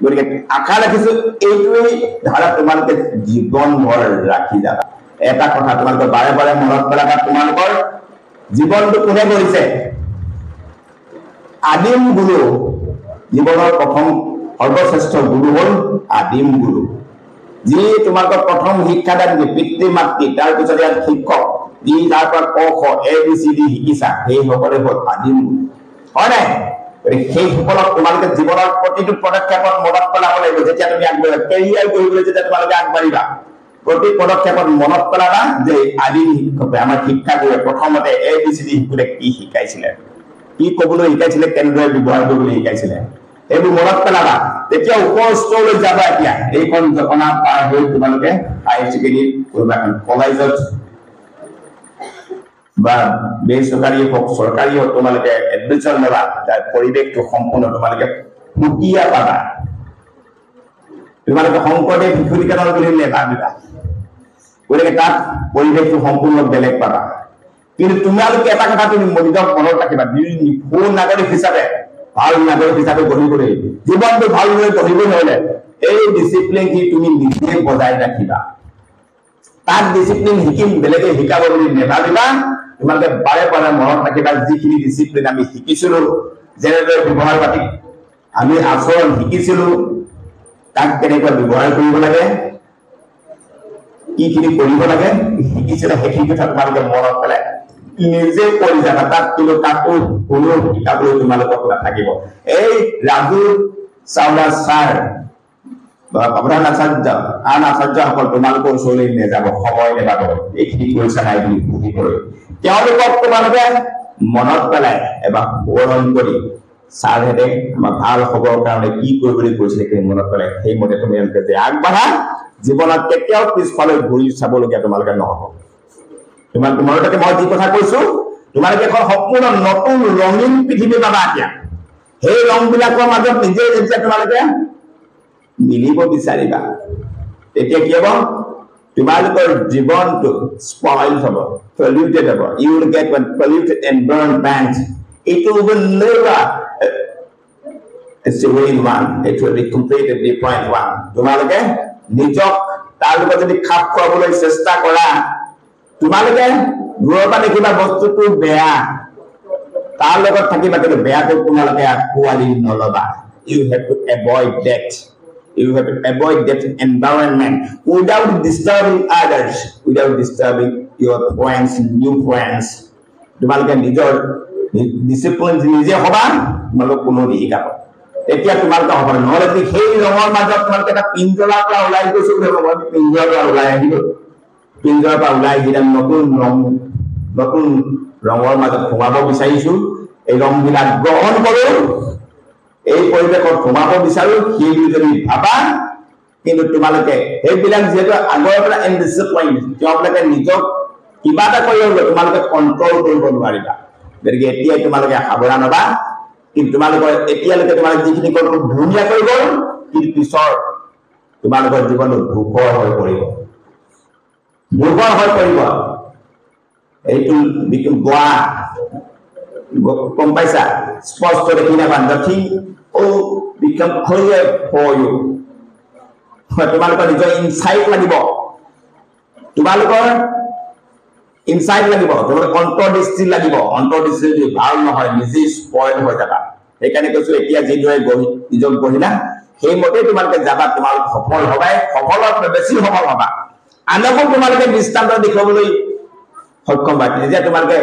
গতিকে আশা ৰাখিছো এইটোৱেই ধাৰা তোমালোকে জীৱন ভৰ ৰাখি যাবা এটা কথা তোমালোকে বাৰে বাৰে মনত পেলাবা তোমালোকৰ জীৱনটো কোনে কৰিছে আদিম গুৰু জীৱনৰ প্ৰথম সৰ্বশ্ৰেষ্ঠ গুৰু হ'ল আদিম গুৰু যি তোমালোকৰ প্ৰথম শিক্ষাদান পিতৃ মাতৃ তাৰ পিছত ইয়াত শিক্ষক যি তাৰ পৰা ক খ ABCD শিকিছা সেইসকলে হ'ল আদিম গুৰু হয় নাই সেই সকলক তোমালোকে জীৱনৰ প্ৰতিটো পদক্ষেপত মনত পেলাব লাগিব যেতিয়া তুমি আগবাঢ়িবা কেৰিয়াৰ কৰিবলৈ যেতিয়া তোমালোকে আগবাঢ়িবা প্ৰতি পদক্ষেপত মনত পেলাবা যে আদিম শিক্ষকে আমাৰ শিক্ষাগুৰুৱে প্ৰথমতে ABCD শিকোতে কি শিকাইছিলে কি ক'বলৈ শিকাইছিলে কেনেদৰে ব্যৱহাৰ কৰিবলৈ শিকাইছিলে এইবোৰ মনত পেলাবা তেতিয়া ওপৰ স্তৰলৈ যাবা এতিয়া এইখন জপনা পাৰ হৈ তোমালোকে হাই ছেকেণ্ডাৰী কোনোবা এখন কলেজত বা বেচৰকাৰী হওক চৰকাৰী হওক তোমালোকে এডমিশ্যন ল'বা তাৰ পৰিৱেশটো সম্পূৰ্ণ তোমালোকে সুকীয়া পাবা তোমালোকে শংকৰদেৱ শিশু নিকেতন বুলি নেভাবিবা গতিকে তাত পৰিৱেশটো সম্পূৰ্ণ বেলেগ পাবা কিন্তু তোমালোকে এটা কথা তুমি মনত ৰাখিবা সু নাগৰিক হিচাপে ভাল নাগৰিক হিচাপে গঢ়িবলৈ জীৱনটো ভালদৰে গঢ়িবলৈ হ'লে এই ডিচিপ্লিন কি তুমি নিজে বজাই ৰাখিবা তাত ডিচিপ্লিন শিকিম বেলেগে শিকাব বুলি নেভাবিবা তোমালোকে বাৰে বাৰে মনত ৰাখিবা যিখিনি ডিচিপ্লিন আমি শিকিছিলো যেনেদৰে ব্যৱহাৰ পাতি আমি আচৰণ শিকিছিলো তাক কেনেকৈ ব্যৱহাৰ কৰিব লাগে কিখিনি কৰিব লাগে শিকিছিলে সেইখিনি কথা তোমালোকে মনত পেলাই নিজে কৰি যাবা তাত কিন্তু কাকো কোনো শিকাবলৈ তোমালোকক নাথাকিব এই ৰাজু চাওলা ছাৰ বা প্ৰধান আচাৰ্য আন আচাৰ্যসকল তোমালোকৰ ওচৰলৈ নেযাব সময় নেপাব এইখিনি কৰিছা নাই বুলি সুধিবলৈ তেওঁলোকক তোমালোকে মনত পেলাই এবাৰ সোঁৱৰণ কৰি ছাৰহেঁতে আমাৰ ভাল হ'বৰ কাৰণে কি কৰিবলৈ কৈছিলে সেই মনত পেলাই সেইমতে তোমালোকে যে আগবাঢ়া জীৱনত কেতিয়াও পিছফালে ঘূৰি চাবলগীয়া তোমালোকে নহ'ব তোমালোকে মনত ৰাখি মই যি কথা কৈছো তোমালোকে এখন সম্পূৰ্ণ নতুন ৰঙীন পৃথিৱী পাবা এতিয়া সেই ৰংবিলাকৰ মাজত নিজে যেতিয়া তোমালোকে মিলিব বিচাৰিবা তেতিয়া কি হ'ব তোমালোকৰ জীৱনটো স্পইল হ'ব পলিউটেড হ'ব you will get one polluted and burn pant it will never it's a real one it will be completely point one তোমালোকে নিজক তাৰ লগত যদি খাপ খোৱাবলৈ চেষ্টা কৰা তোমালোকে দূৰৰ পৰা দেখিবা বস্তুটো বেয়া তাৰ লগত থাকিবা কিন্তু বেয়াটো তোমালোকে আকোৱালি নলবা you have to avoid that environment without disturbing others without disturbing your friends new friends তোমালোকে নিজৰ ডিসিপ্লিন নিজে হবা তোমালোক কোনো শিকাব এতিয়া তোমালোকে হ'ব নহলে যদি সেই ৰঙৰ মাজত তোমালোকে এটা পিঞ্জৰাৰ পৰা ওলাই গৈছো মই পিঞ্জৰাৰ পৰা ওলাই আহিলো পিঞ্জৰাৰ পৰা ওলাই আহিলে নতুন ৰঙৰ মাজত সোমাব বিচাৰিছো এই ৰংবিলাক গ্ৰহণ কৰো এই পৰিৱেশত সোমাব বিচাৰো সেই যদি ভাবা কিন্তু তোমালোকে সেইবিলাক যেটো আগৰ পৰা ইনডিসিপ্লিন তোমালোকে নিজক কিবা এটা কৰিব তোমালোকে কন্ট্ৰোল কৰিব নোৱাৰিবা গতিকে এতিয়া তোমালোকে সাৱধান হ'বা কিন্তু তোমালোকৰ এতিয়ালৈকে তোমালোকে যিখিনি কৰিব ধুনীয়া কৰিব কিন্তু পিছৰ তোমালোকৰ জীৱনটো ধূসৰ হৈ পৰিব এইটো বিকম গোৱা গম পাইছা স্পষ্ট দেখি নাবা nothing all become clear for you তোমালোকৰ নিজৰ ইনসাইট লাগিব তোমালোকৰ ইনসাইট লাগিব তোমালোকৰ অন্তৰ্দৃষ্টি লাগিব অন্তৰ্দৃষ্টি যদি ভাল নহয় নিজে স্পইল হৈ যাবা সেইকাৰণে কৈছো এতিয়া যিদৰে নিজক গঢ়িলা সেইমতে তোমালোকে যাবা তোমালোক সফল হবাই সফলত বেছি সফল হবা আনকো তোমালোকে দৃষ্টান্ত দেখুৱাবলৈ সক্ষম হবা যেতিয়া তোমালোকে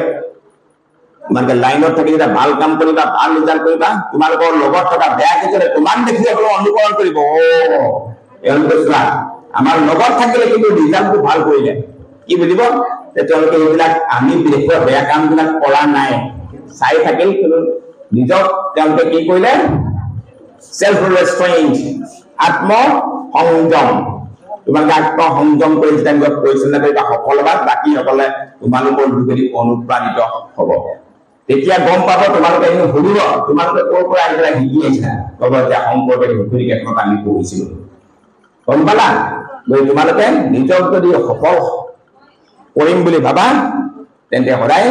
লাইনত থাকি যেতিয়া ভাল কাম কৰিবা ভাল ৰিজাল্ট কৰিবা তোমালোকৰ লগত থকা বেয়া কিছুৰে তোমাক দেখি অনুকৰণ কৰিব আমাৰ লগত থাকিলে কিন্তু ৰিজাল্টটো ভাল কৰিলে কি বুজিব তেওঁলোকে এইবিলাক আমি দেখুৱা বেয়া কামবিলাক কৰা নাই চাই থাকিল কিন্তু নিজক তেওঁলোকে কি কৰিলে সেলফ ৰেষ্ট্ৰেইন্ট আত্ম সংযম তোমালোকে আত্ম সংযম কৰি নিজক পৰিচালনা কৰিবা সফল হ'বা বাকী সকলে তোমালোকৰ যোগেদি অনুপ্ৰাণিত হ'ব তেতিয়া গম পাব তোমালোকে এনে সুধিব তোমালোকে ক'ৰ পৰা আহিলা শিকি আহিছা ক'ব যে শংকৰদেৱ শিশু নিকেতনত আমি পঢ়িছিলো গম পালা তোমালোকে নিজক যদি সফল কৰিম বুলি ভাবা তেন্তে সদায়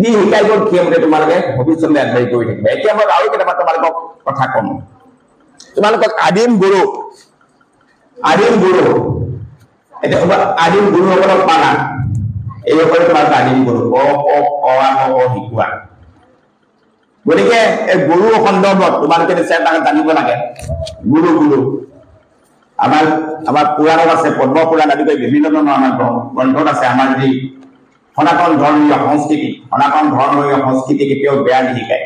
যি শিকাই গ'ল সেইমতে তোমালোকে ভৱিষ্যতলৈ আগবাঢ়ি গৈ থাকিবা এতিয়া মই আৰু কেইটামান তোমালোকক কথা কম তোমালোকক আদিম গুৰু এতিয়া আদিম গুৰুসকলক পালা এইসকলে তোমাক আদিম গুৰু শিকোৱা গতিকে এই গুৰু সন্দৰ্ভত তোমালোকে নিশ্চয় তাক জানিব লাগে গুৰু আমাৰ পুৰাণত আছে পদ্ম পুৰাণ আদি কৰি বিভিন্ন ধৰণৰ আমাৰ গ্ৰন্থত আছে আমাৰ যি সনাতন ধৰ্মীয় সংস্কৃতি কেতিয়াও বেয়া নিশিকায়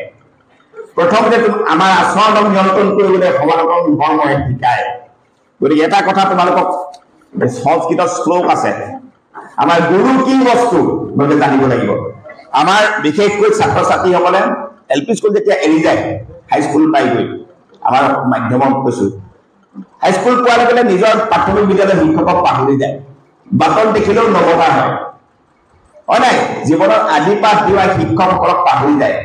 প্ৰথমতে আমাৰ আচৰণ নিয়ন্ত্ৰণ কৰিবলৈ সনাতন ধৰ্মই শিকায় গতিকে এটা কথা তোমালোকক সংস্কৃত শ্লোক আছে আমাৰ গুৰু কি বস্তু মানে জানিব লাগিব আমাৰ বিশেষকৈ ছাত্ৰ ছাত্ৰীসকলে এলপি স্কুল যেতিয়া এৰি যায় হাইস্কুল পাইগৈ আমাৰ মাধ্যমত কৈছো হাইস্কুল পোৱাৰ লগে নিজৰ প্ৰাথমিক বিদ্যালয়ৰ শিক্ষকক পাহৰি যায় বাটত দেখিলেও নমতা হয় নাই জীৱনৰ আদি পাঠ দিয়া শিক্ষকসকলক পাহৰি যায়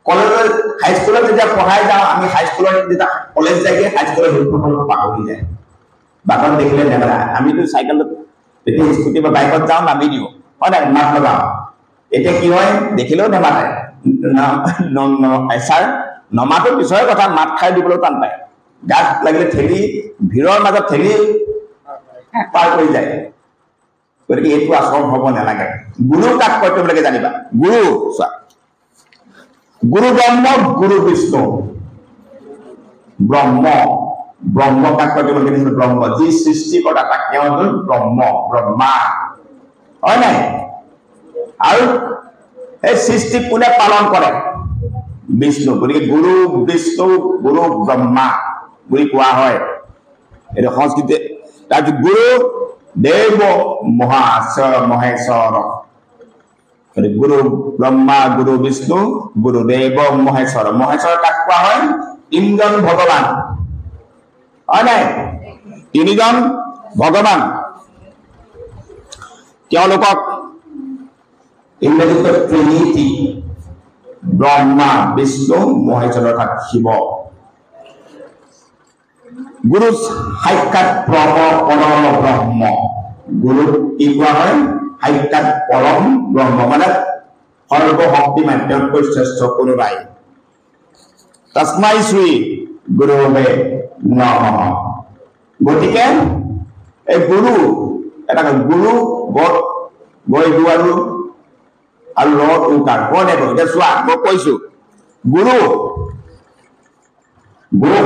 কলেজৰ হাইস্কুলত যেতিয়া পঢ়াই যাওঁ আমি হাইস্কুলত যেতিয়া কলেজ যায়গে হাইস্কুলৰ শিক্ষকসকলক পাহৰি যায় বাটত দেখিলে নেমেলা আমিতো চাইকেলত তেতিয়া স্কুটি বা বাইকত যাওঁ নামি দিওঁ হয় নাই মাত লগাওঁ এতিয়া কি হয় দেখিলেও নেমাতে ছাৰ নমাটো পিছৰে কথা মাত খাই দিবলৈও টান পায় গাত লাগিলে ঠেলি ভিৰৰ মাজত ঠেলি পাৰ কৰি যায় গতিকে এইটো আচৰণ হ'ব নালাগে গুৰু কাক কয় তোমালোকে জানিবা গুৰু চোৱা গুৰু ব্ৰহ্ম গুৰু বিষ্ণু ব্ৰহ্ম কাক কয় তোমালোকে ব্ৰহ্ম যি সৃষ্টিকৰ্তা তাক তেওঁ হ'ল ব্ৰহ্মা হয় নাই আৰু এই সৃষ্টি কোনে পালন কৰে বিষ্ণু গতিকে গুৰু বিষ্ণু গুৰু ব্ৰহ্মা বুলি কোৱা হয় এইটো সংস্কৃতি তাৰপিছত গুৰু দেৱ মহেশ্বৰ গুৰু ব্ৰহ্মা গুৰু বিষ্ণু গুৰু দেৱ মহেশ্বৰ কাক কোৱা হয় তিনিজন ভগৱান হয় নাই তিনিজন ভগৱান তেওঁলোকক ইংৰাজীত ট্ৰিনিটি ব্ৰহ্মা বিষ্ণু মহেশ্বৰ অৰ্থাৎ শিৱ গুৰু সাক্ষাৎ পৰম ব্ৰহ্ম গুৰু কি কোৱা হয় সাক্ষাৎ পৰম ব্ৰহ্ম মানে সৰ্বশক্তিমান তেওঁতকৈ শ্ৰেষ্ঠ কোনো নাই তস্মাই শ্ৰী গুৰুৱে নমঃ গতিকে এই গুৰু এটা গুৰু গৈ আৰু লত উকাৰ কোনে কয় এতিয়া চোৱা মই কৈছো গুৰু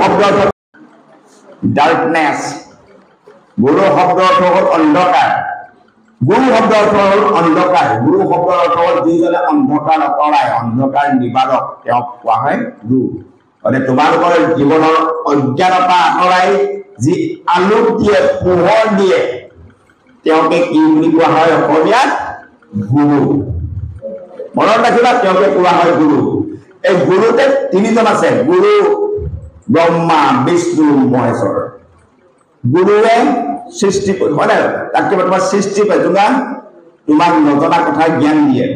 শব্দ ডাৰ্কনেছ গুৰু শব্দ অৰ্থ হ'ল অন্ধকাৰ গুৰু শব্দ অৰ্থ হ'ল অন্ধকাৰ গুৰু শব্দৰ অৰ্থ হ'ল যিজনে অন্ধকাৰ আঁতৰায় অন্ধকাৰ নিবাৰক তেওঁক কোৱা হয় গুৰু মানে তোমালোকৰ জীৱনৰ অজ্ঞানতা আঁতৰাই যি আলোক দিয়ে পোহৰ দিয়ে তেওঁকে কি বুলি কোৱা হয় অসমীয়াত গুৰু মনত ৰাখিবা তেওঁকে কোৱা হয় গুৰু এই গুৰুতে তিনিজন আছে গুৰু ব্ৰহ্মা বিষ্ণু মহেশ্বৰ গুৰুৱে সৃষ্টি মানে তাক তোমাৰ সৃষ্টি কৰে তোমাক নজনা কথা জ্ঞান দিয়ে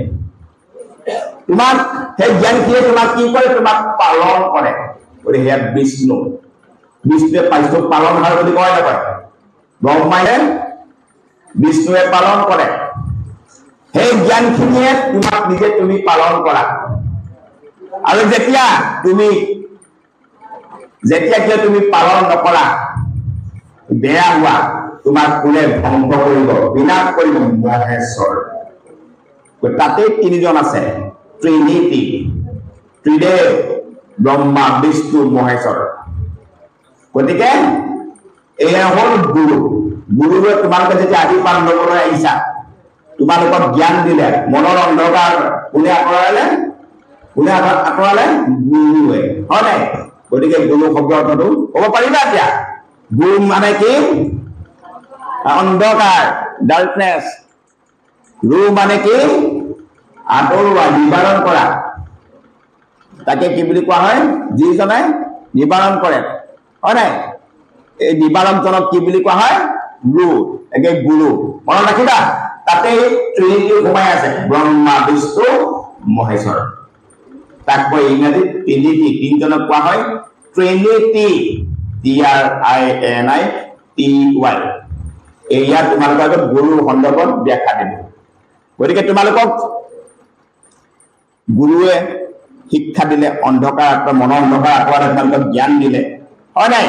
তোমাক সেই জ্ঞানখিনিয়ে তোমাক কি কৰে তোমাক পালন কৰে গতিকে সেয়া বিষ্ণুৱে পালনহাৰ বুলি কয় নকয় ব্ৰহ্মাই বিষ্ণুৱে পালন কৰে সেই জ্ঞানখিনিয়ে তোমাক নিজে তুমি পালন কৰা আৰু যেতিয়া তুমি পালন নকৰা বেয়া হোৱা তোমাক কোনে ধ্বংস কৰিব বিনাশ কৰিব মহেশ্বৰ তাতে তিনিজন আছে ট্ৰিনিটি ত্ৰিদেৱ ব্ৰহ্মা বিষ্ণু মহেশ্বৰ গতিকে এয়া হ'ল গুৰুৱে তোমালোকে যেতিয়া আদি পালন নকৰাই আহিছা তোমালোকক জ্ঞান দিলে মনৰ অন্ধকাৰ কোনে আঁতৰালে গুৰুৱে হয় নাই গতিকে গুৰু শব্দ অৰ্থটো ক'ব পাৰিবা এতিয়া গুৰু মানে কি অন্ধকাৰ ডাৰ্কনেছ গুৰু মানে কি আঁতৰোৱা নিবাৰণ কৰা তাকে কি বুলি কোৱা হয় যিজনে নিবাৰণ কৰে হয় নাই এই নিবাৰণজনক কি বুলি কোৱা হয় গুৰু মনত ৰাখিবা তাতে ট্ৰিনিটি সোমাই আছে ব্ৰহ্মা বিষ্ণু মহেশ্বৰ তাক কয় ইংৰাজীত ট্ৰিনিটি তিনিজনক কোৱা হয় ট্ৰিনিটি TRINITY এয়া তোমালোকৰ আগত গুৰুৰ সন্দৰ্ভত ব্যাখ্যা দিব গতিকে তোমালোকক গুৰুৱে শিক্ষা দিলে অন্ধকাৰ মনৰ অন্ধকাৰ আঁতৰালে তোমালোকক জ্ঞান দিলে হয় নাই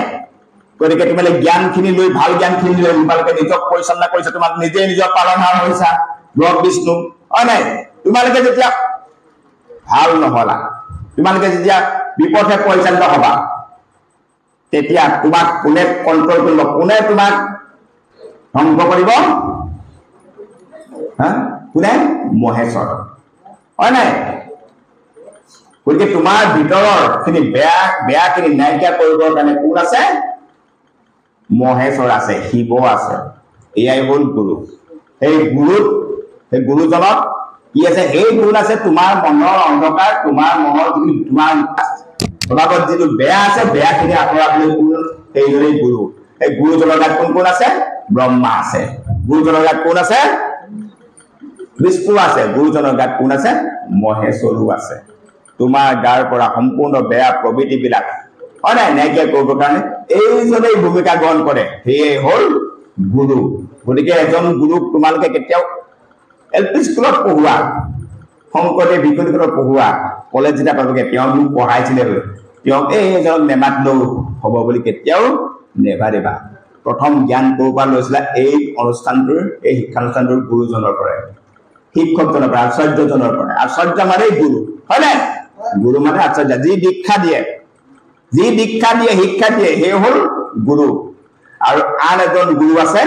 গতিকে তোমালে জ্ঞানখিনি লৈ ভাল জ্ঞানখিনি লৈ তোমালোকে নিজক পৰিচালনা কৰিছা তোমাক নিজে নিজৰ পালনহাৰ হৈছা ব্ৰহ্ম বিষ্ণু হয় নাই তোমালোকে যেতিয়া ভাল নহলা তোমালোকে যেতিয়া বিপথে পৰিচালিত হবা তেতিয়া তোমাক কোনে কন্ট্ৰল কৰিব কোনে তোমাক ধ্বংস কৰিব কোনে মহেশ্বৰ হয় নাই গতিকে তোমাৰ ভিতৰৰ খিনি বেয়াখিনি নাইকিয়া কৰিবৰ কাৰণে কোন আছে মহেশ্বৰ আছে শিৱ আছে এয়াই হ'ল গুৰু সেই গুৰুজনক কি আছে সেই গুণ আছে তোমাৰ মনৰ অন্ধকাৰ তোমাৰ মনৰ তোমাৰ স্বভাৱত যিটো বেয়া আছে বেয়াখিনি আঁতৰাবলৈ কোন সেইজনেই গুৰু এই গুৰুজনৰ গাত কোন কোন আছে ব্ৰহ্মা আছে গুৰুজনৰ গাত কোন আছে বিষ্ণু আছে গুৰুজনৰ গাত কোন আছে মহেশ্বৰো আছে তোমাৰ গাৰ পৰা সম্পূৰ্ণ বেয়া প্ৰবৃত্তিবিলাক হয় নাই নাইকিয়া কৰিবৰ কাৰণে এইজনেই ভূমিকা গ্ৰহণ কৰে সেয়ে হ'ল গুৰু গতিকে এজন গুৰুক তোমালোকে কেতিয়াও এলপি স্কুলত পঢ়োৱা শংকৰদেৱ বিদ্যালয়ত পঢ়োৱা কলেজ যেতিয়া পাবগে তেওঁ মোক পঢ়াইছিলে তেওঁ এইজনক নেমাতিলেও হ'ব বুলি কেতিয়াও নেভাৰিবা প্ৰথম জ্ঞান ক'ৰ পৰা লৈছিলা এই অনুষ্ঠানটোৰ এই শিক্ষানুষ্ঠানটোৰ গুৰুজনৰ পৰা শিক্ষকজনৰ পৰা আচাৰ্যজনৰ পৰা আচাৰ্য মানে গুৰু হয় নাই গুৰু মানে আচাৰ্য যি দীক্ষা দিয়ে শিক্ষা দিয়ে সেই হ'ল গুৰু আৰু আন এজন গুৰু আছে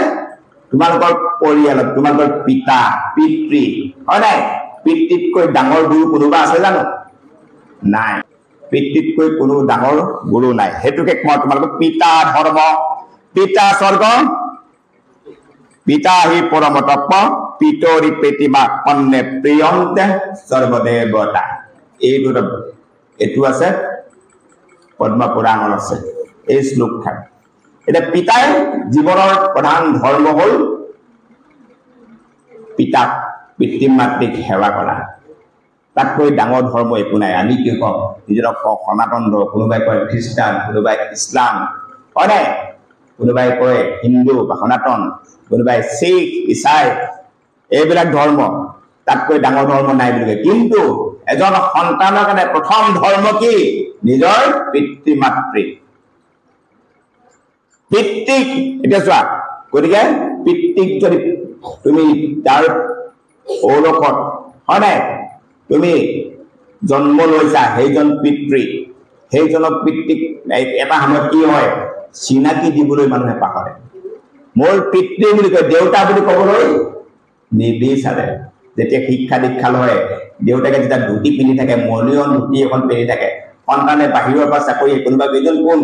তোমালোকৰ পৰিয়ালত তোমালোকৰ পিতা পিতৃ হয় নাই পিতৃতকৈ ডাঙৰ গুৰু কোনোবা আছে জানো নাই পিতৃতকৈ কোনো ডাঙৰ গুৰু নাই হেতুকে মই তোমালোকক পিতা ধৰ্ম পিতা স্বৰ্গ পিতা হি পৰম তত্ত্ব পিতৰি প্ৰতিমা অন্নে প্ৰিয়ন্তে সৰ্বদেৱতা এইটো আছে পদ্ম পুৰাণত আছে এই শ্লোকখান এটা পিতাই জীৱনৰ প্ৰধান ধৰ্ম হ'ল পিতাক পিতৃ মাতৃক সেৱা কৰা তাতকৈ ডাঙৰ ধৰ্ম একো নাই আমি কি কওঁ নিজক সনাতন ধৰ্ম কোনোবাই কয় খ্ৰীষ্টান কোনোবাই ইছলাম হয় নাই কোনোবাই কয় হিন্দু বা সনাতন কোনোবাই শিখ ইছাই এইবিলাক ধৰ্ম তাতকৈ ডাঙৰ ধৰ্ম নাই বুলি কিন্তু এজন সন্তানৰ কাৰণে প্ৰথম ধৰ্ম কি নিজৰ পিতৃ মাতৃ পিতৃক এতিয়া চোৱা গতিকে পিতৃক যদি তুমি তাৰ ঔৰসত হয় নাই তুমি জন্ম লৈছা সেইজন পিতৃ সেইজনক পিতৃক এটা সময়ত কি হয় চিনাকি দিবলৈ মানুহে পাহৰে মোৰ পিতৃ বুলি কয় দেউতা বুলি ক'বলৈ নিবিচাৰে যেতিয়া শিক্ষা দীক্ষা লয় দেউতাকে যেতিয়া ধুতি পিন্ধি থাকে মলিয়ন ধুতি এখন পিন্ধি থাকে সন্তানে বাহিৰৰ পৰা চাকৰি কোনোবা কেইজন কোন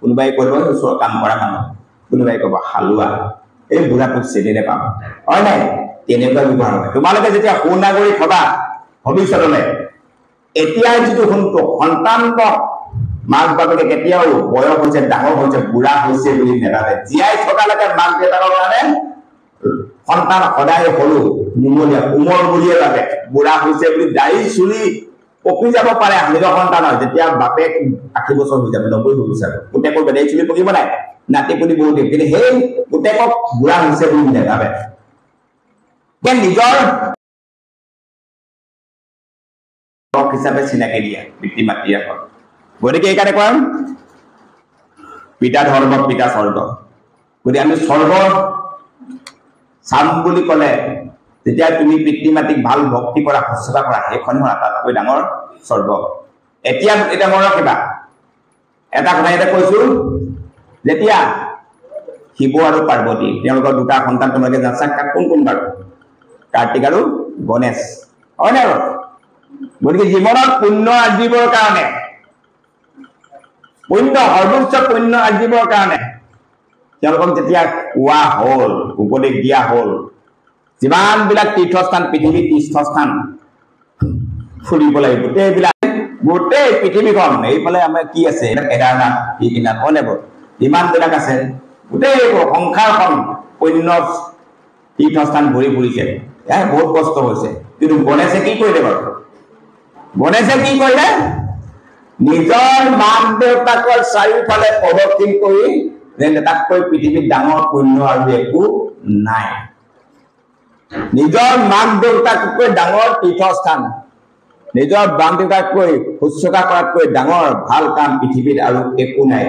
কোনোবাই কৰিব ওচৰৰ কাম কৰা মানুহ কোনোবাই ক'ব হালুৱা এই বুঢ়াটোক চিনি নাপাম হয় নাই তেনেকুৱা ব্যৱহাৰ হয় তোমালোকে যেতিয়া সুনাগৰিক হবা ভৱিষ্যতলৈ এতিয়া যিটো সন্তানক মাক বাপেকে কেতিয়াও বয়স হৈছে ডাঙৰ হৈছে বুঢ়া হৈছে বুলি নেভাবে জীয়াই থকালৈকে মাক দেউতাকৰ কাৰণে সন্তান সদায় সৰু নিমলীয়া কোমল বুলিয়ে ভাবে বুঢ়া হৈছে বুলি দাড়ি চুলি পকি যাব পাৰে নিজৰ সন্তানৰ যেতিয়া বাপেক 80 বছৰ হৈ যাব 90 হৈ গৈছে পুতেকৰ দাড়ি চুলি পকিব নাই নাতি পুতি বহুত কিন্তু সেই পুতেকক বুঢ়া হৈছে বুলি নেভাবে নিজৰ হিচাপে চিনাকি দিয়া পিতৃ মাতৃ এখন গতিকে এইকাৰণে কয় পিতা ধৰ্ম পিতা স্বৰ্গ গতিকে আমি স্বৰ্গ চাম বুলি ক'লে যেতিয়া তুমি পিতৃ মাতৃক ভাল ভক্তি কৰা শুশ্ৰূষা কৰা সেইখন হ'ল আটাইতকৈ ডাঙৰ স্বৰ্গ এতিয়া মনত ৰাখিবা এটা কথা এটা কৈছো যেতিয়া শিৱ আৰু পাৰ্বতী তেওঁলোকৰ দুটা সন্তান তোমালোকে জানা কোন কোন বাৰু কাৰ্তিক আৰু গণেশ হয় নাই গতিকে জীৱনত পুণ্য আৰ্জিবৰ কাৰণে সৰ্বোচ্চ পুণ্য আৰ্জিবৰ কাৰণে তেওঁলোকক যেতিয়া কোৱা হ'ল উপদেশ দিয়া হ'ল যিমানবিলাক তীৰ্থস্থান পৃথিৱীৰ তীৰ্থস্থান ফুৰিব লাগে গোটেই পৃথিৱীখন এইফালে আমাৰ কি আছে কেদাৰনাথ কিনাথ হয়নে যিমানবিলাক আছে গোটেই সংসাৰখন পুণ্য তীৰ্থস্থান ঘূৰি ফুৰিছে বহুত কষ্ট হৈছে কিন্তু গণেশে কি কৰিলে বাৰু গণেশে কি কৰিলে নিজৰ মাক দেউতাকৰ চাৰিওফালে প্ৰদক্ষিণ কৰি তাতকৈ পৃথিৱীত ডাঙৰ পুণ্য আৰু একো নাই নিজৰ মাক দেউতাকতকৈ ডাঙৰ তীৰ্থস্থান নিজৰ মাক দেউতাককৈ শুশ্ৰূষা কৰাতকৈ ডাঙৰ ভাল কাম পৃথিৱীত আৰু একো নাই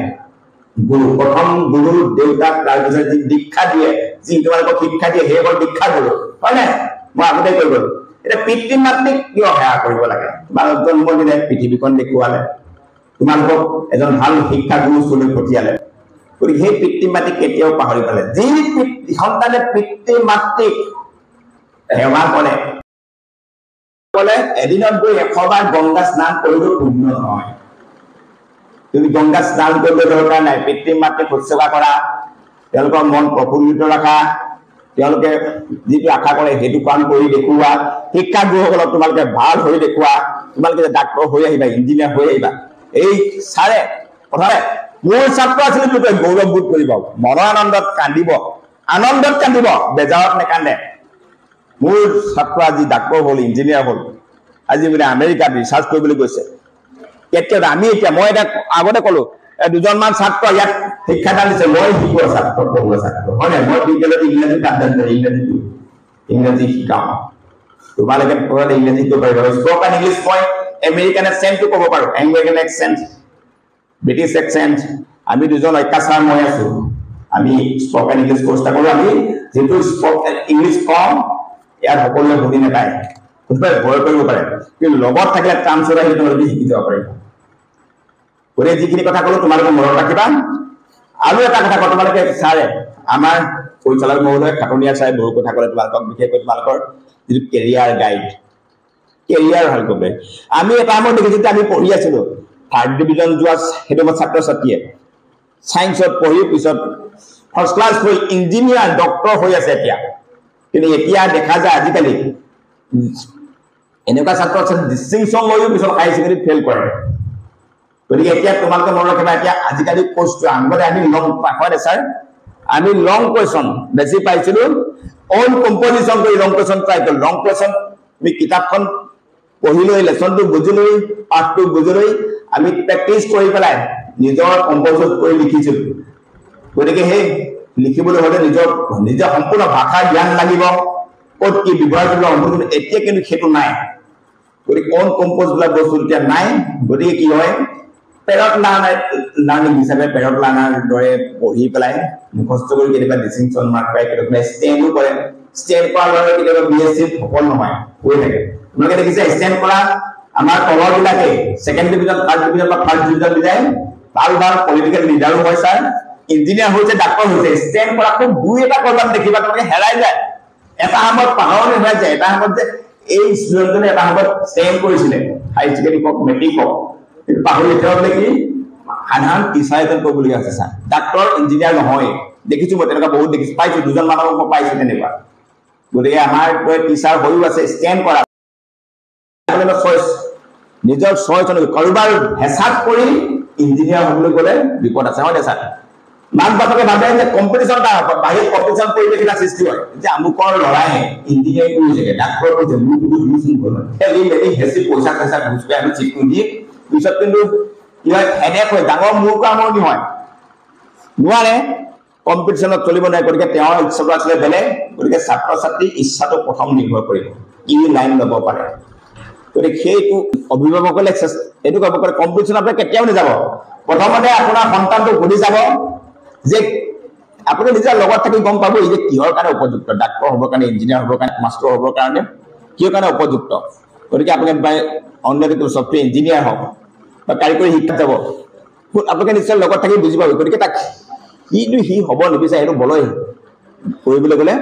গুৰু প্ৰথম গুৰু দেউতাক তাৰপিছত যি দীক্ষা দিয়ে যি তোমালোকক শিক্ষা দিয়ে সেই হ'ল দীক্ষা গুৰু হয় নাই মই আগতে কৈ গ'লো এটা পিতৃ মাতৃক কিয় সেৱা কৰিব লাগে তোমালোক জন্মৰ দিনে পৃথিৱীখন দেখুৱালে তোমালোকক এজন ভাল শিক্ষা গুৰু চলৈ পঠিয়ালে গতিকে সেই পিতৃ মাতৃক কেতিয়াও পাহৰি পেলাই যি সন্তানে পিতৃ মাতৃক সেৱা কৰে বলে এদিনত গৈ 100 বাৰ গংগা স্নান কৰিলেও পুণ্য নহয় তুমি গংগা স্নান কৰিব দৰকাৰ নাই পিতৃ মাতৃক শুশ্ৰূষা কৰা তেওঁলোকৰ মন প্ৰফুল্লিত ৰাখা তেওঁলোকে যিটো আশা কৰে সেইটো কাম কৰি দেখুওৱা শিক্ষা গুৰুসকলক তোমালোকে ভাল হৈ দেখুওৱা তোমালোকে ডাক্তৰ হৈ আহিবা ইঞ্জিনিয়াৰ হৈ আহিবা এই ছাৰে প্ৰথমে মোৰ ছাত্ৰ আছিল বুলি গৌৰৱবোধ কৰিব মনৰ আনন্দত কান্দিব বেজাৰত নেকান্দে মোৰ ছাত্ৰ আজি ডাক্তৰ হ'ল ইঞ্জিনিয়াৰ হ'ল আজি মানে আমেৰিকাত ৰিচাৰ্চ কৰিবলৈ গৈছে কেতিয়া আমি এতিয়া মই এটা আগতে ক'লো দুজনমান ছাত্ৰ ইয়াত শিক্ষাদান দিছে মই শিকোৱা ছাত্ৰ পঢ়োৱা ছাত্ৰ হয় নাই মই বিদ্যালয়ত ইংৰাজী শিকাওঁ তোমালোকে পঢ়ালে ইংৰাজী কৰিব পাৰিবা স্পোকেন ইংলিছ মই আমেৰিকান এক্সেণ্টটো ক'ব পাৰোঁ এংগ্লিকান এক্সেণ্ট ব্ৰিটিছ এক্সেণ্ট আমি দুজন অত্যাচাৰ মই আছো আমি স্পোকেন ইংলিছ কোৰ্চটা কৰোঁ আমি যিটো স্পোকেন ইংলিছ কম ইয়াত সকলোৱে বুজি নাপায় কোনোবাই ভয় কৰিব পাৰে কিন্তু লগত থাকিলে ট্ৰান্সলেট আহি তোমালোকে শিকি যাব পাৰিবা গতিকে যিখিনি কথা ক'লো তোমালোকে মনত ৰাখিবা আৰু এটা কথা কওঁ তোমালোকে ছাৰে আমাৰ পৰিচালক মহোদয় খাটনীয়া ছাৰে বহু কথা ক'লে তোমালোকক বিশেষকৈ তোমালোকৰ যিটো কেৰিয়াৰ গাইড কেৰিয়াৰ ভাল কৰিব আমি এটা সময়ত দেখিছোঁ যে আমি পঢ়ি আছিলোঁ 3rd ডিভিজন যোৱা সেইটো ছাত্ৰ ছাত্ৰীয়ে ছায়েন্সত পঢ়ি পিছত ফাৰ্ষ্ট ক্লাছ হৈ ইঞ্জিনিয়াৰ ডক্তৰ হৈ আছে এতিয়া কিন্তু এতিয়া দেখা যায় আজিকালি এনেকুৱা ছাত্ৰ আছে ডিষ্টিংশ্যন লৈও পিছত হায়াৰ ছেকেণ্ডেৰীত ফেইল কৰে গতিকে এতিয়া তোমালোকে মনত ৰাখিবা এতিয়া আজিকালি কোৰ্চটো আগতে আমি লং হয় ছাৰ আমি লং কুৱেশ্যন বেছি পাইছিলোঁ অন কম্পজিশ্যন কৰি লং কুৱেশ্যন ট্ৰাই কৰোঁ লং কুৱেশ্যন আমি কিতাপখন পঢ়ি লৈ লেচনটো বুজি লৈ পাঠটো বুজি লৈ আমি প্ৰেক্টিচ কৰি পেলাই নিজৰ কম্প'জ কৰি লিখিছিলোঁ গতিকে সেই লিখিবলৈ হ'লে নিজৰ সম্পূৰ্ণ ভাষাৰ জ্ঞান লাগিব ক'ত কি ব্যৱহাৰ কৰিব সম্পূৰ্ণ এতিয়া কিন্তু সেইটো নাই গতিকে অন কম্প'জ বিলাক বস্তু এতিয়া নাই গতিকে কি হয় পেৰট লাৰ্ণিং হিচাপে পেৰট লাৰ্ণাৰ দৰে পঢ়ি পেলাই মুখস্থ কৰি কেতিয়াবা ডিষ্টিংশ্যন মাৰ্ক পায় কেতিয়াবা ষ্টেণ্ডো কৰে ষ্টেণ্ড কৰা ল'ৰাই কেতিয়াবা BSc সফল নহয় হৈ থাকে তোমালোকে দেখিছে ষ্টেণ্ড কৰা আমাৰ তলৰবিলাকে 2nd ডিভিজন 3rd ডিভিজন বা 1st ডিভিজন দিলে ভাল পলিটিকেল লিডাৰো হয় ছাৰ ইঞ্জিনিয়াৰ হৈছে ডাক্তৰ হৈছে ষ্টেণ্ড কৰা খুব দুই এটা কৰবাত দেখিবা তোমালোকে হেৰাই যায় এটা সময়ত পাহৰণি হৈ যায় এটা সময়ত যে এই ষ্টুডেণ্টজনে এটা সময়ত ষ্টেণ্ড কৰিছিলে হাই ছেকেণ্ডেৰী হওক মেট্ৰিক হওক কিন্তু পাহৰি এতিয়া বোলে কি সাধাৰণ টিচাৰ এজন কৰিবলগীয়া হৈছে ছাৰ ডাক্তৰ ইঞ্জিনিয়াৰ নহয় দেখিছোঁ মই তেনেকুৱা বহুত দেখিছোঁ পাইছোঁ দুজন মানুহক মই পাইছোঁ তেনেকুৱা গতিকে আমাৰ টিচাৰ হৈও আছে ষ্টেণ্ড কৰা চইচ নিজৰ চইচ কাৰোবাৰ হেঁচাত কৰি ইঞ্জিনিয়াৰ হ'বলৈ গ'লে বিপদ আছে হয় নে ছাৰ মাক বাপেকে ভাবে যে কম্পিটিশ্যন এটা বাহিৰত কম্পিটিশ্যন পৰিৱেশ এটা সৃষ্টি হয় যে আমুকৰ ল'ৰাই ইঞ্জিনিয়াৰিং কৰিছে ডাক্তৰ কৰিছে মোৰ বহুত ঘূচ খেলি মেলি হেঁচি পইচা ঘূচ পাই আমি চিটটো দি পিছত কিন্তু কি হয় হেডেক হয় ডাঙৰ মূৰ কামৰণি হয় নোৱাৰে কম্পিটিশ্যনত চলিব নোৱাৰে গতিকে তেওঁৰ ইচ্ছাটো আছিলে বেলেগ গতিকে ছাত্ৰ ছাত্ৰীৰ ইচ্ছাটো প্ৰথম নিৰ্ভৰ কৰিব কি লাইন ল'ব পাৰে গতিকে সেইটো অভিভাৱকসকলে এইটো ক'ব পাৰে কম্পিটিশ্যন আপুনি কেতিয়াও নাযাব প্ৰথমতে আপোনাৰ সন্তানটো সুধি যাব যে আপুনি নিজৰ লগত থাকি গম পাব যে কিহৰ কাৰণে উপযুক্ত ডাক্তৰ হ'বৰ কাৰণে ইঞ্জিনিয়াৰ হ'বৰ কাৰণে মাষ্টৰ হ'বৰ কাৰণে কিহৰ কাৰণে উপযুক্ত গতিকে আপুনি অন্য যিটো ছফ্টৱেৰ ইঞ্জিনিয়াৰ হওক বা কাৰিকৰী শিক্ষাত যাব আপোনালোকে নিশ্চয় লগত থাকি বুজি পাব গতিকে তাক সি হ'ব নিবিচাৰে সেইটো বলয় কৰিবলৈ গ'লে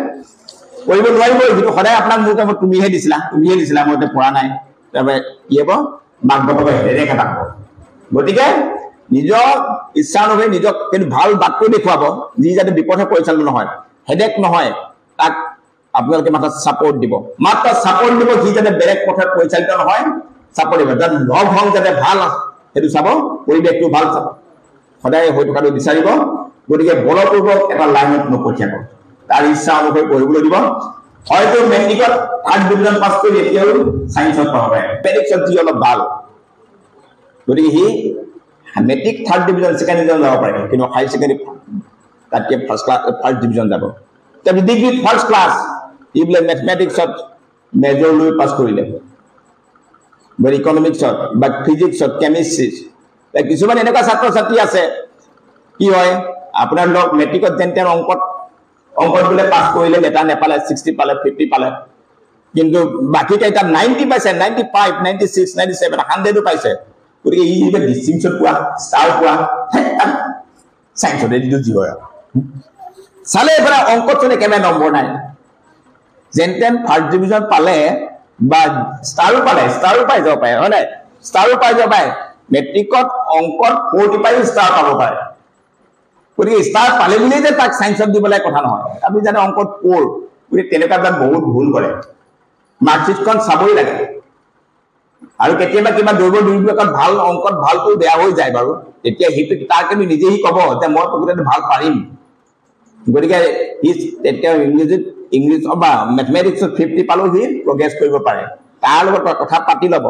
কৰিব নোৱাৰিব কিন্তু সদায় আপোনাক মোৰ কামত তুমিহে দিছিলা মই এতিয়া পৰা নাই তাৰপৰা কি হ'ব মাক বাপেকে হেৰেক এটা হ'ব গতিকে নিজৰ ইচ্ছা অনুসৰি নিজক কিন্তু ভাল বাটটো দেখুৱাব যি যাতে বিপথে পৰিচালনা নহয় হেডেক নহয় তাক আপোনালোকে মাত্ৰ ছাপৰ্ট দিব সি যাতে বেলেগ পথে পৰিচালিত নহয় ছাপৰ্ট দিব যাতে লগ হং যাতে ভাল সেইটো চাব পৰিৱেশটো ভাল চাব সদায় হৈ থকাটো বিচাৰিব গতিকে বলপূৰ্বক এটা লাইনত নপঠিয়াব তাৰ ইচ্ছা অনুসৰি পঢ়িবলৈ দিব হয়তো মেট্ৰিকত 3rd ডিভিজন পাছ কৰি এতিয়াও ছায়েন্সত পাব পাৰে মেট্ৰিকত যি অলপ ভাল গতিকে সি matric 3rd division 2nd division যাব পাৰে কিন্তু হাই ছেকেণ্ডেৰী তাতকৈ ফাৰ্ষ্ট ডিভিজন যাব তাৰপিছত ডিগ্ৰীত ফাৰ্ষ্ট ক্লাছ ই বোলে মেথমেটিক্সত মেজৰ লৈ পাছ কৰিলে বা ইকনমিক্সত বা ফিজিক্সত কেমিষ্ট্ৰিত কিছুমান এনেকুৱা ছাত্ৰ ছাত্ৰী আছে কি হয় আপোনাৰ লগ মেট্ৰিকত যেনতেন অংকত বোলে পাছ কৰিলে লেটাৰ নেপালে 60 পালে 50 পালে কিন্তু বাকি কেইটা 90 পাইছে 95 96 97 100 পাইছে গতিকে ই যে ডিস্টিংশন পোৱা ষ্টাৰ পোৱা সায়েন্সত দিটো জি হয় চালে এবাৰ অংকত চনে কেনে নম্বৰ নাই যেনতেন ফাৰ্স্ট ডিভিজন পালে বা ষ্টাৰো পাই যাব পাৰে হয় নাই ষ্টাৰো পাই যাব পাৰে মেট্ৰিকত অংকত 40 পাই ষ্টাৰ পাব পাৰে গতিকে ষ্টাৰ পালে বুলি যে তাক সায়েন্সত দিবলৈ কথা নহয় আপুনি জানে অংকত 4 গতিকে তেনেকুৱা বহুত ভুল কৰে মাৰ্কশিটখন চাবই লাগে আৰু কেতিয়াবা কিবা দৌৰিবত ভাল অংকত ভালটো বেয়া হৈ যায় বাৰু তেতিয়া হিটো তাৰ কিন্তু নিজেই ক'ব যে মই প্ৰকৃততে ভাল পাৰিম গতিকে তেতিয়া ইংলিছ বা ম্যাথমেটিক্সত 50 পালো হি প্ৰগ্ৰেছ কৰিব পাৰে তাৰ লগত কথা পাতি ল'ব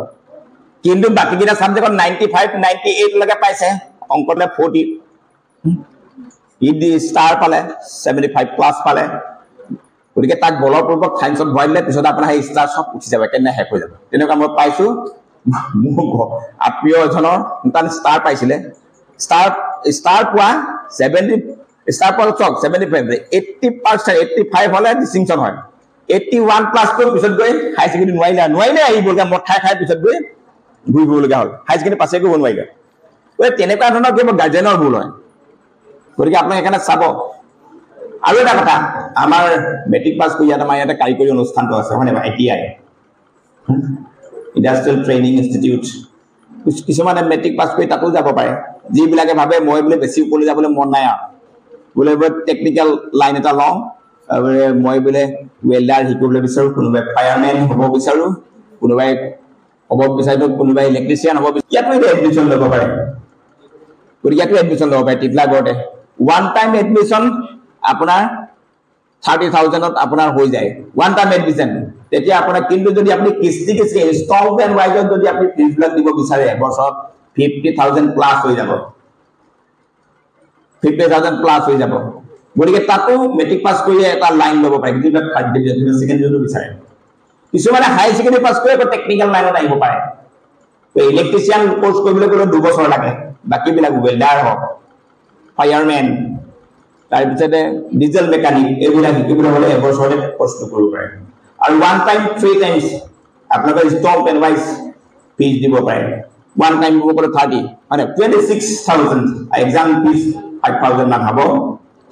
কিন্তু বাকি কিটা সাবজেক্টত 95 98 লৈকে পাইছে অংকলে 40 ই ষ্টাৰ পালে 75 প্লাস পালে গতিকে তাক বলপূৰ্বক সায়েন্সত ভৰাইলে পিছত আপোনাৰ এই ষ্টাৰ সব উঠি যাব কেনে হেক হৈ যাব তেনেকুৱা মই পাইছো মোক আত্মীয় এজনৰ তান ষ্টাৰ পাইছিলে ষ্টাৰ পোৱা 70 ষ্টাৰ পালে চক 75 80% 85 হলে ডিস্টিংশন হয় 81 প্লাস তো পিছত গৈ হাই সেকেন্ডাৰী নোৱাৰিলে আহিবলগা মঠাই খাই পিছত গৈ ঘুৰিবলগা হ'ল হাই সেকেন্ডাৰী পাছে কৰিব নোৱাৰিলে ওই তেনেকুৱা ধৰণৰ কিবা গাৰ্জেনৰ ভুল হয় গতিকে আপোনাক এখানে চাব আৰু এটা কথা আমাৰ মেট্ৰিক পাস কৰি আমাৰ ইয়াতে কাৰিকৰী অনুষ্ঠানটো আছে মানে ITI ইন্ডাষ্ট্ৰিয়েল ট্ৰেইনিং ইনষ্টিটিউট কিছুমানে মেট্ৰিক পাস কৰি তাতো যাব পাৰে যিবিলাকে ভাবে মই বোলে বেছি ওপৰলৈ যাবলৈ মন নাই বোলে টেকনিক্যাল লাইন এটা লওঁ মই বোলে ওয়েল্ডাৰ শিকিবলৈ বিচাৰো কোনোবাই ফায়াৰম্যান হ'ব বিচাৰো কোনোবাই হ'ব বিচাৰো কোনোবাই ইলেক্ট্ৰিচিয়ান হ'ব ইয়াতো এডমিশন ল'ব পাৰে গতিকে ইয়াতো এডমিশন ল'ব পাৰে টিপলাগড়তে ওৱান টাইম এডমিশন আপোনাৰ 30,000 ত আপোনাৰ হৈ যায় ওৱান টাইম এডমিশন তেতিয়া আপোনাৰ কিন্তু যদি আপুনি কিস্তি ইনস্টলমেন্ট ওয়াইজত যদি আপুনি ফিজবিলাক দিব বিচাৰে বছৰত 50,000 প্লাস হৈ যাব 50,000 প্লাস হৈ যাব গতিকে তাতো মেট্ৰিক পাস কৰি এটা লাইন ল'ব পাৰে কিন্তু থাৰ্ড ডিভিজন সেকেন্ড ডিভিজন বিচাৰে কিছুমানে হাই সেকেন্ডাৰী পাস কৰি টেকনিক্যাল লাইনত আহিব পাৰে ইলেক্ট্ৰিচিয়ান কোৰ্স কৰিবলৈ গ'লে 2 বছৰ লাগে বাকি বিলাক ওয়েল্ডাৰ হওক ফায়াৰম্যান তাৰপিছতে ডিজেল মেকানিক এইবিলাক শিকিবলৈ হলে এবছৰতে কোৰ্সটো কৰিব পাৰে আৰু ওৱান টাইম 3 টাইমছ আপোনালোকৰ ইনস্টলমেন্ট ওয়াইজ ফিজ দিব পাৰে ওৱান টাইম দিব পাৰে 30 মানে 26,000 এক্সাম ফিজ 5,000 মান হ'ব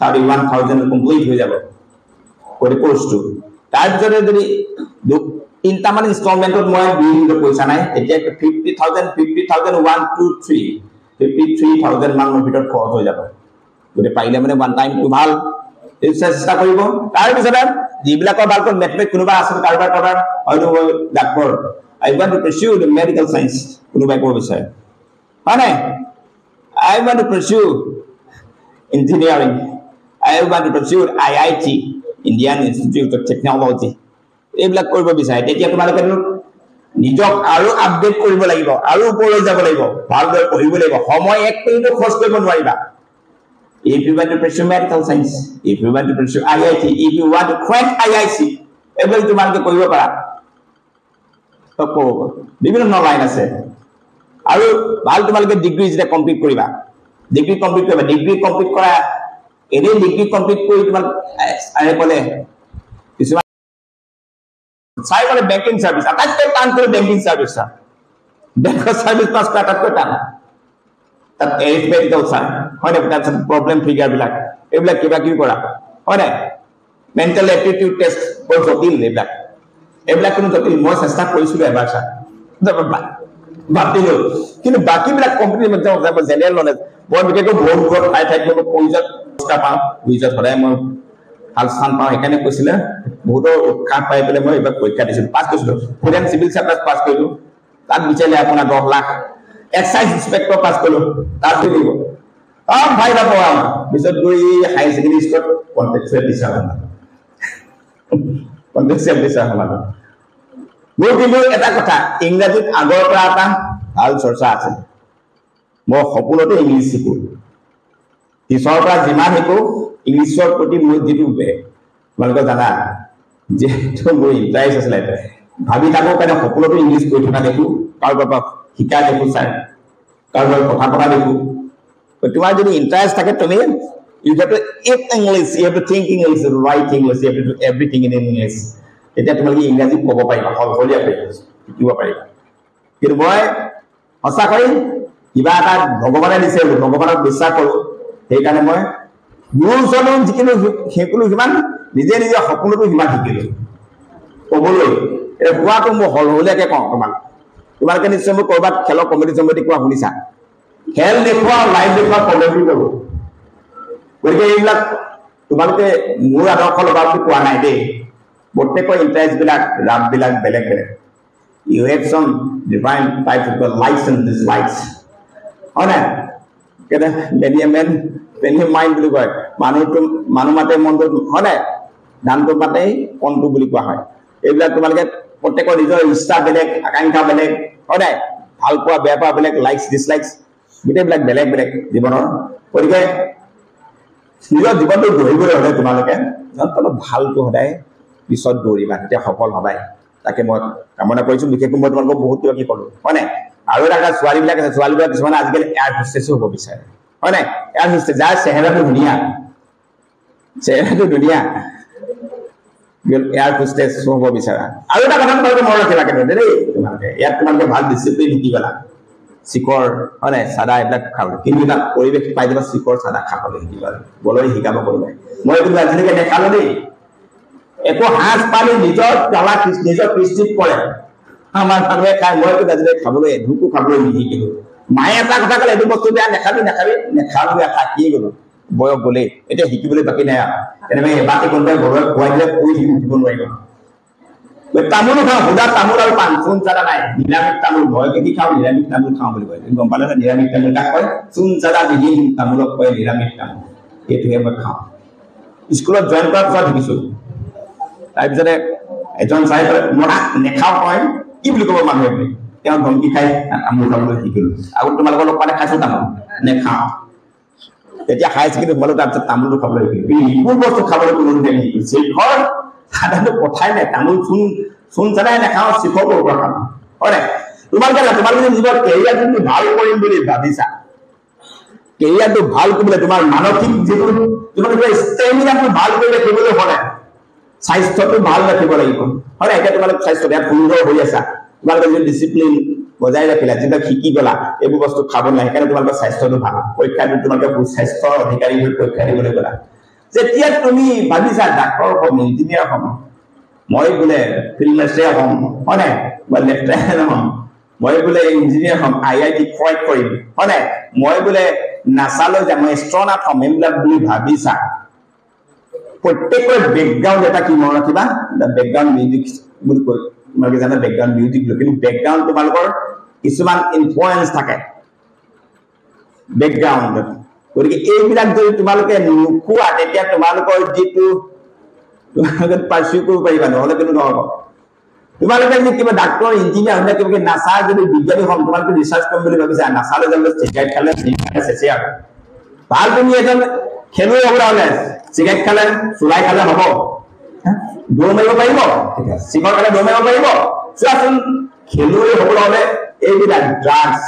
31,000 কমপ্লিট হৈ যাব কৰি কোৰ্সটো তাৰপিছতে যদি তিনটা মান ইনস্টলমেন্টত মই দিলো পইচা নাই তেতিয়া 50,000 1 2 3 53,000 মান ভিতৰত খৰচ হৈ যাব গতে পাইলে মানে ওৱান টাইম টু ভাল চেষ্টা কৰিব তাৰ পিছতে যিবিলাকৰ ভালকৈ মেথমেটিক্স কোনোবা আছে কাৰোবাৰ হয়তো doctor I want to pursue the medical science কোনোবাই ক'ব বিচাৰে মানে I want to pursue engineering I want to pursue IIT Indian Institute of Technology এইবিলাক কৰিব বিচাৰে তেতিয়া তোমালোকে নিজক আৰু আপডেট কৰিব লাগিব আৰু ওপৰলৈ যাব লাগিব ভালদৰে পঢ়িব লাগিব সময় এক মিনিটো খৰচ কৰিব নোৱাৰিবা if you want to pursue medical science if you want to pursue IIT if you want to crack IIC এইবিলাক তোমালোকে কৰিব পাৰা তকো বিভিন্ন লাইন আছে আৰু ভাল তোমালোকে ডিগ্ৰী যেটা কমপ্লিট কৰিবা ডিগ্ৰী কমপ্লিট কৰা এনে ডিগ্ৰী কমপ্লিট কৰি তোমাক আৰে বলে কিছুমান সাইবাৰ বেংকিং সাৰ্ভিস আটাইতকৈ টান কৰি বেংকিং সাৰ্ভিস বেংকৰ সাৰ্ভিস পাস কৰা আটাইতকৈ টান তাত এৰিথমেটিকেল চাই হয় না তাত প্ৰবলেম ফিগাৰ বিলাক এইবিলাক কিবা কি কৰা হয় না মেন্টাল এপ্টিটিউড টেষ্ট বৰ জটিল এইবিলাক কোনো জটিল মই চেষ্টা কৰিছিলো এবাৰ স্যাৰ বাতিলো কিন্তু বাকি বিলাক কম্পিটিটিভ এক্সাম জেনাৰেল নলেজ মই বিশেষকৈ বহুত ঠাই মই পইজত পাওঁ পইজত সদায় মই ভাল স্থান পাওঁ সেইকাৰণে কৈছিলে বহুত উৎসাহ পাই পেলাই মই এবাৰ পৰীক্ষা দিছিলো পাছ কৰিছিলো ফুডেন সিভিল সাৰ্ভিস পাছ কৰিলো তাত বিচাৰিলে আপোনাৰ 10 লাখ এক্সাইজ ইন্সপেক্টৰ পাছ কৰিলো তাত দিব ভাই বাপ পিছত গৈ হাই সেকেন্ডাৰী স্কুলত কন্টেক্সুৱেল টিচাৰ হল মোৰ কিন্তু এটা কথা ইংৰাজীত আগৰ পৰা এটা ভাল চৰ্চা আছে মই সপোনতে ইংলিছ শিকো টিচাৰৰ পৰা যিমান শিকো ইংলিছৰ প্ৰতি মোৰ যিটো তোমালোকে জানা যেটো মোৰ ইণ্টাৰেষ্ট আছিলে ভাবি থাকো কাৰণে সপোনতে ইংলিছ কৈ থকা দেখো কাৰোবাৰ পৰা শিকাই দেখো চাই কাৰোবাৰ কথা পতা দেখো তোমাৰ যদি ইন্টাৰেষ্ট থাকে তুমি you have to eat English, you have to think English, write English, you have to do everything in English. তেতিয়া তোমালোকে ইংৰাজী ক'ব পাৰিবা, হলহলীয়া শিকিব পাৰিবা। কিন্তু মই সঁচাকৈ কিবা এটা ভগৱানে দিছে, ভগৱানক বিশ্বাস কৰোঁ, সেইকাৰণে মই গুৰুৰ ওচৰতো শিকিলোঁ সিমান, নিজে নিজে সপোনতো সিমান শিকিলোঁ ক'বলৈ। এতিয়া কোৱাটো মই হলহলীয়াকৈ কওঁ তোমালোকে নিশ্চয় মোক ক'ৰবাত খেলৰ কমিটি কোৱা শুনিছা। খেল দেখুওৱা, লাইভ দেখুওৱা, কমেণ্ট্ৰি কৰোঁ। গতিকে এইবিলাক তোমালোকে মোৰ আদৰ্শ ল'বা বুলি কোৱা নাই দেই। প্ৰত্যেকৰ ইণ্টাৰেষ্টবিলাক, ৰাপবিলাক বেলেগ বেলেগ। You have some define types of likes and dislikes, হয় নাই? পেনি মাইণ্ড বুলি কয়, মানুহ মাতে মনটো, হয় নাই? ধানটো মাতেই কণটো বুলি কোৱা হয়। এইবিলাক তোমালোকে প্ৰত্যেকৰ নিজৰ ইচ্ছা বেলেগ, আকাংক্ষা বেলেগ, হয় নাই? ভাল পোৱা বেয়া পোৱা বেলেগ, লাইকছ ডিছলাইকছ গোটেইবিলাক বেলেগ বেলেগ জীৱনৰ। গতিকে নিজৰ জীৱনটো দৌৰিবলৈ হ'লে তোমালোকে অলপ ভালটো সদায় পিছত দৌৰিবা, তেতিয়া সফল হবাই। তাকে মই কামনা কৰিছোঁ। বিশেষকৈ মই তোমালোকক বহুত কিবা কি ক'লোঁ, হয় নাই? আৰু এটা ছোৱালীবিলাক আছে, ছোৱালীবিলাক কিছুমানে আজিকালি এয়াৰ হোষ্টেছো হ'ব বিচাৰে, হয় নাই? এয়াৰ হোষ্টেছ যাৰ চেহেৰাটো ধুনীয়া এয়াৰ হোষ্টেছ হ'ব বিচাৰা। আৰু এটা কথা তোমালোকে মনত ৰাখিবা কিন্তু দেই, তোমালোকে ইয়াত তোমালোকে ভাল ডিচিপ্লিন শিকিবা। চিকৰ, হয় নাই, চাদা এইবিলাক খাবলৈ, কিন্তু এটা পৰিৱেশ পাই যাবা চিকৰ চাদা খাবলৈ শিকিবা, বলৰি শিকাব পাৰিবা। মই কিন্তু আজিলৈকে দেখালো দেই, একো সাজ পানী নিজৰ কৃষ্টিত পৰে, আমাৰ মানুহে খাই, মই কিন্তু আজিলৈকে খাবলৈ এঢোকো খাবলৈ নিশিকিলোঁ। মায়ে এটা কথা ক'লে, এইটো বস্তু বেয়া, নেখালো থাকিয়ে গ'লো, বয়স গ'লেই, এতিয়া শিকিবলৈ বাকী নাই আৰু। তেনেকৈ এবাৰতে কোনোবাই ঘৰত খুৱাই দিলে পৰি উঠিব নোৱাৰিব। তামোলো খাওঁ, সুদা তামোল আৰু পাণ, চূণ চাদা নাই, নিৰামিষ তামোল। মই কি খাওঁ? নিৰামিষ তামোল খাওঁ বুলি কয়। গম পালে? নিৰামিষ তামোল কাক কয়? চূণ চাদা বিহীন তামোলক কয় নিৰামিষ তামোল। এইটোহে মই খাওঁ। স্কুলত জইন কৰাৰ পিছত শিকিছোঁ। তাৰপিছতে এজন চাই মই নেখাওঁ কয়, কি বুলি ক'ব মানুহে বুলি, তেওঁ ধমকি খাই তামোল খাবলৈ শিকিলোঁ। আগত তোমালোকৰ লগ পালে খাইছোঁ তামোল, নেখাওঁ। তেতিয়া হাই ছেকেণ্ডেৰী সোমালোঁ, তাৰপিছত তামোলটো খাবলৈ শিকিলোঁ। ইবোৰ বস্তু খাবলৈ কোনো নিশিকিলোঁ। শিখৰ চাদাটো কথাই নাই, তামোল চূণ চাদাই নাখাওঁ, শিখৰ ক'ৰ পৰা খাওঁ, হয় নাই? তোমালোকে নিজৰ কেৰিয়াৰটো ভাল কৰিম বুলি ভাবিছা, কেৰিয়াৰটো ভাল কৰিবলৈ তোমাৰ মানসিক যিটো তোমালোকে ষ্টেমিনাটো ভাল কৰি ৰাখিবলৈ হ'লে স্বাস্থ্যটো ভাল ৰাখিব লাগিব, হয় নাই? এতিয়া তোমালোকে স্বাস্থ্য বেয়া সুন্দৰ হৈ আছা, তোমালোকে যদি ডিচিপ্লিন বজাই ৰাখিলা, যিবিলাক শিকি গলা, এইবোৰ বস্তু খাব নাই, সেইকাৰণে তোমালোকৰ স্বাস্থ্যটো ভাল। পৰীক্ষাটো তোমালোকে সুস্বাস্থ্যৰ অধিকাৰী হৈ পৰীক্ষা দিবলৈ গলা। যেতিয়া তুমি ভাবিছা ডাক্তৰ হ'ম, ইঞ্জিনিয়াৰ হ'ম, মই বোলে ফিল্ড মাষ্টাৰ হ'ম, হয় নাই, মই লেফটেনেণ্ট হ'ম, মই বোলে ইঞ্জিনিয়াৰ হ'ম, IIT ক্ৰেক কৰিম, হয় নাই, মই বোলে নাছালৈ যাম, মই এষ্ট্ৰনাট হ'ম, এইবিলাক বুলি ভাবিছা, প্ৰত্যেকৰে বেকগ্ৰাউণ্ড এটা কি মনত ৰাখিবা, বেকগ্ৰাউণ্ড মিউজিক বুলি কয়। তোমালোকে জানা বেকগ্ৰাউণ্ড মিউজিক বুলি, কিন্তু বেকগ্ৰাউণ্ড তোমালোকৰ কিছুমান ইনফ্লুৱেঞ্চ থাকে বেকগ্ৰাউণ্ডত। গতিকে এইবিলাক যদি তোমালোকে নোখোৱা, তেতিয়া তোমালোকৰ যিটো তোমালোকে পাৰ্চিউ কৰিব পাৰিবা, নহ'লে কিন্তু নহ'ব। তোমালোকে যদি কিবা ডাক্তৰ, ইঞ্জিনিয়াৰ হ'লে, কিবা নাছাৰ যদি বিজ্ঞানী হ'ম, তোমালোকে ৰিচাৰ্চ কৰিম বুলি ভাবিছা, নাছালৈ যাবলৈ চিগাৰেট খালে চেচে আৰু ভাল। তুমি এজন খেলুৱৈ হ'বলৈ হ'লে চিগাৰেট খালে, চুলাই খালে হ'ব? দৌৰ মাৰিব পাৰিব? চিগাৰেট খালে দৌৰ মাৰিব পাৰিব? চোৱাচোন, খেলুৱৈ হ'বলৈ হ'লে এইবিলাক ড্ৰাগছ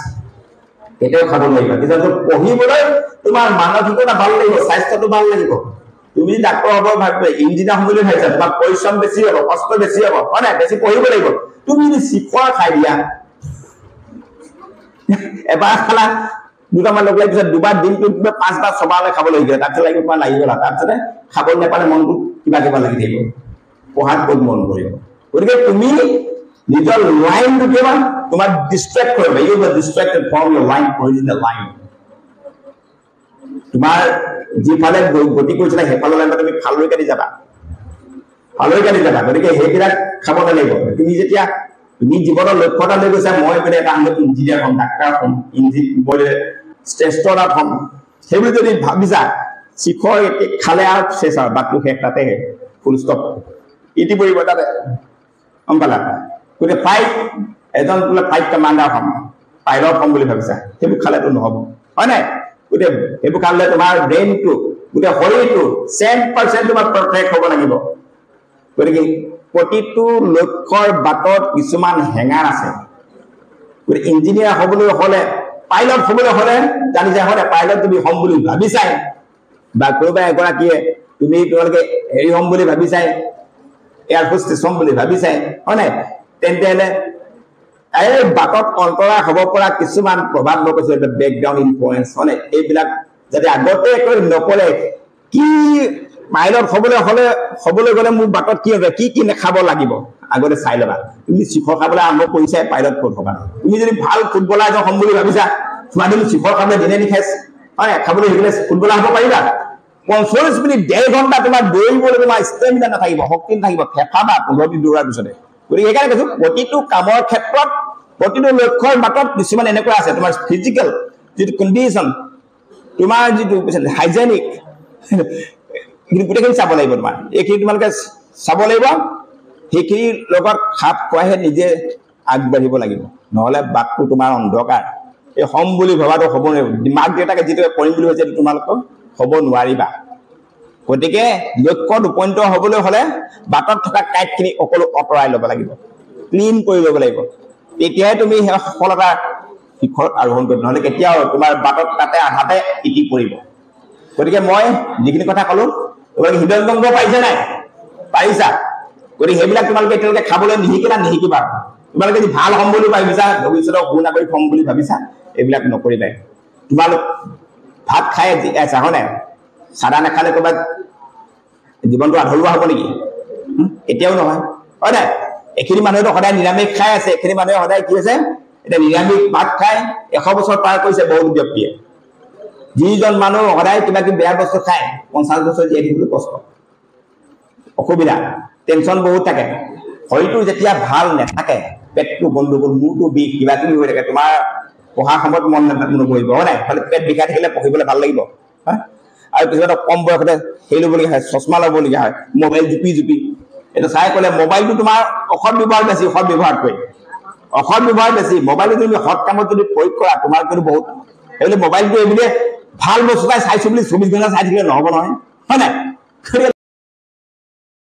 কেতিয়াও খাব নোৱাৰিবা। কিন্তু পঢ়িবলৈ তোমাৰ মানসিকতা ভাল লাগিব, স্বাস্থ্যটো ভাল লাগিব। তুমি ডাক্তৰ হ'ব ভাবিবা, ইঞ্জিনিয়াৰ হ'ম বুলি ভাবিছা, তোমাৰ পৰিশ্ৰম বেছি হ'ব, কষ্ট বেছি হ'ব, হয় নাই, বেছি পঢ়িব লাগিব। তুমি যদি চিখৰ খাই দিয়া, এবাৰ খালা, দুটামান লগ লাগি পিছত দুবাৰ, দিনটো 5 বাৰ 6 বাৰলৈ খাব লাগিব, তাৰপিছত লাগিব তোমাৰ লাগি গ'লা, তাৰপিছতে খাব নাপালে মনটো কিবা লাগি থাকিব, পঢ়াত ক'ত মন কৰিব। গতিকে তুমি নিজৰ লাইনটো কিবা তোমাৰ ডিষ্ট্ৰেক্ট কৰিবা, you are distracted from your line, original line. তোমাৰ যিফালে গতি কৰিছিলা সেইফালে লাইনত তুমি ফালৰি কাটি যাবা। গতিকে সেইবিলাক খাব নালাগিব। তুমি যেতিয়া তুমি জীৱনৰ লক্ষ্য এটা লৈ গৈছা, মই বোলে এটা ইঞ্জিনিয়াৰ হ'ম, ডাক্তৰ হ'ম, এষ্ট্ৰনাট হ'ম, সেইবুলি যদি ভাবিছা, চিখৰ খালে আৰু শেষ আৰু বাটটো শেষ, তাতে ফুল ষ্টপ, ইতি পৰিব তাতে, গম পালা? গতিকে এজন বোলে ফ্লাইট কমাণ্ডাৰ হ'ম, পাইলট হ'ম বুলি ভাবিছা, সেইবোৰ খালেতো নহ'ব, হয় নাই? গতিকে সেইবোৰ খালে তোমাৰ ব্ৰেইনটো, গোটেই শৰীৰটো 100% তোমাৰ পাৰফেক্ট হ'ব লাগিব। গতিকে প্ৰতিটো লক্ষ্যৰ বাটত কিছুমান হেঙাৰ আছে। গতিকে ইঞ্জিনিয়াৰ হ'বলৈ হ'লে পাইলট হ'বলৈ হ'লে জানি যায় হয় পাইলট তুমি হ'ম বুলি ভাবিছাই বা কোনোবা এগৰাকীয়ে তোমালোকে হেৰি হ'ম বুলি ভাবিছাই এয়াৰ হোষ্টেছ হ'ম বুলি ভাবিছাই হয় নাই তেন্তে হ'লে এই বাটত অন্তৰা হ'ব পৰা কিছুমান প্ৰভাৱ মই কৈছো বেকগ্ৰাউণ্ড ইনফ্লুৱেঞ্চ হয় এইবিলাক যাতে আগতে নকৰে কি পাইলট হ'বলৈ গ'লে মোৰ বাটত কি হ'ব কি খাব লাগিব আগতে চাই ল'বা তুমি শিখৰ খাবলৈ আৰম্ভ কৰিছাই পাইলট ক'ত হ'বা তুমি যদি ভাল ফুটবলাৰ এজন হ'ম বুলি ভাবিছা তোমাৰ তুমি শিখৰ খাবলৈ দিনে নিশাইছ হয় খাবলৈ শিকিলে ফুটবলাৰ হ'ব পাৰিবা 45 মিনিট 1.5 ঘণ্টা তোমাৰ দৌৰিবলৈ তোমাৰ ষ্টেমিনা নাথাকিব শক্তি নাথাকিব ফেফাবা 15 মিনিট দৌৰাৰ পিছতে গতিকে সেইকাৰণে কৈছো প্ৰতিটো কামৰ ক্ষেত্ৰত প্ৰতিটো লক্ষ্যৰ বাটত কিছুমান এনেকুৱা আছে তোমাৰ ফিজিকেল যিটো কণ্ডিশ্যন তোমাৰ যিটো হাইজেনিক গোটেইখিনি চাব লাগিব তোমাৰ এইখিনি তোমালোকে চাব লাগিব সেইখিনিৰ লগত খাপ খোৱাইহে নিজে আগবাঢ়িব লাগিব নহ'লে বাটটো তোমাৰ অন্ধকাৰ এই হ'ম বুলি ভবাটো হ'ব নোৱাৰিব মাক দেউতাকে যিটো কৰিম বুলি হৈছে তোমালোকক হ'ব নোৱাৰিবা গতিকে লক্ষ্যত উপনীত হ'বলৈ হ'লে বাটত থকা কাঁইটখিনি সকলো আঁতৰাই ল'ব লাগিব ক্লিন কৰি ল'ব লাগিব তেতিয়াহে তুমি সেই সফলতা শিখৰত আৰোহণ কৰিব নহ'লে কেতিয়াও তোমাৰ বাটত তাতে আধাতে ইতি পৰিব গতিকে মই যিখিনি কথা ক'লো তোমালোকে হৃদয়ংগ পাৰিছা নাই পাৰিছা গতিকে সেইবিলাক তোমালোকে এতিয়ালৈকে খাবলৈ নিশিকিবা তোমালোকে যদি ভাল হ'ম বুলি ভাবিছা ভৱিষ্যতৰ সুনাগৰিক হ'ম বুলি ভাবিছা এইবিলাক নকৰিবা তোমালোক ভাত খাই আছা হয় নাই চাদা নাখালে ক'ৰবাত জীৱনটো আধৰুৱা হ'ব নেকি এতিয়াও নহয় হয় নাই এইখিনি মানুহেতো সদায় নিৰামিষ খাই আছে এইখিনি মানুহে সদায় কি আছে এতিয়া নিৰামিষ ভাত খাই 100 বছৰ পাৰ কৰিছে বহুত ব্যক্তিয়ে যিজন মানুহ সদায় কিবা কিবি বেয়া বস্তু খায় 50 বছৰ জীয়াই থাকিবলৈ কষ্ট অসুবিধা টেনচন বহুত থাকে শৰীৰটো যেতিয়া ভাল নাথাকে পেটটো গণ্ডগোল মূৰটো বিষ কিবা কিবি হৈ থাকে তোমাৰ পঢ়াৰ সময়ত মন নবহিব হয় নাই খালি পেট বিষাই থাকিলে পঢ়িবলৈ ভাল লাগিব হয় আৰু কিছুমানে কম বয়সতে হেৰি ল'বলগীয়া হয় চশমা ল'বলগীয়া হয় মোবাইল জুপি এইটো চাই ক'লে মোবাইলটো তোমাৰ অসৎ ব্যৱহাৰ বেছি সৎ ব্যৱহাৰতকৈ অসৎ ব্যৱহাৰ বেছি মোবাইলটো তুমি সৎ কামত যদি প্ৰয়োগ কৰা তোমাৰ কিন্তু বহুত সেইবুলি মোবাইলটো এইবুলি ভাল বস্তু চাইছো বুলি 24 ঘণ্টা চাই থাকিলে নহ'ব নহয় হয় নাই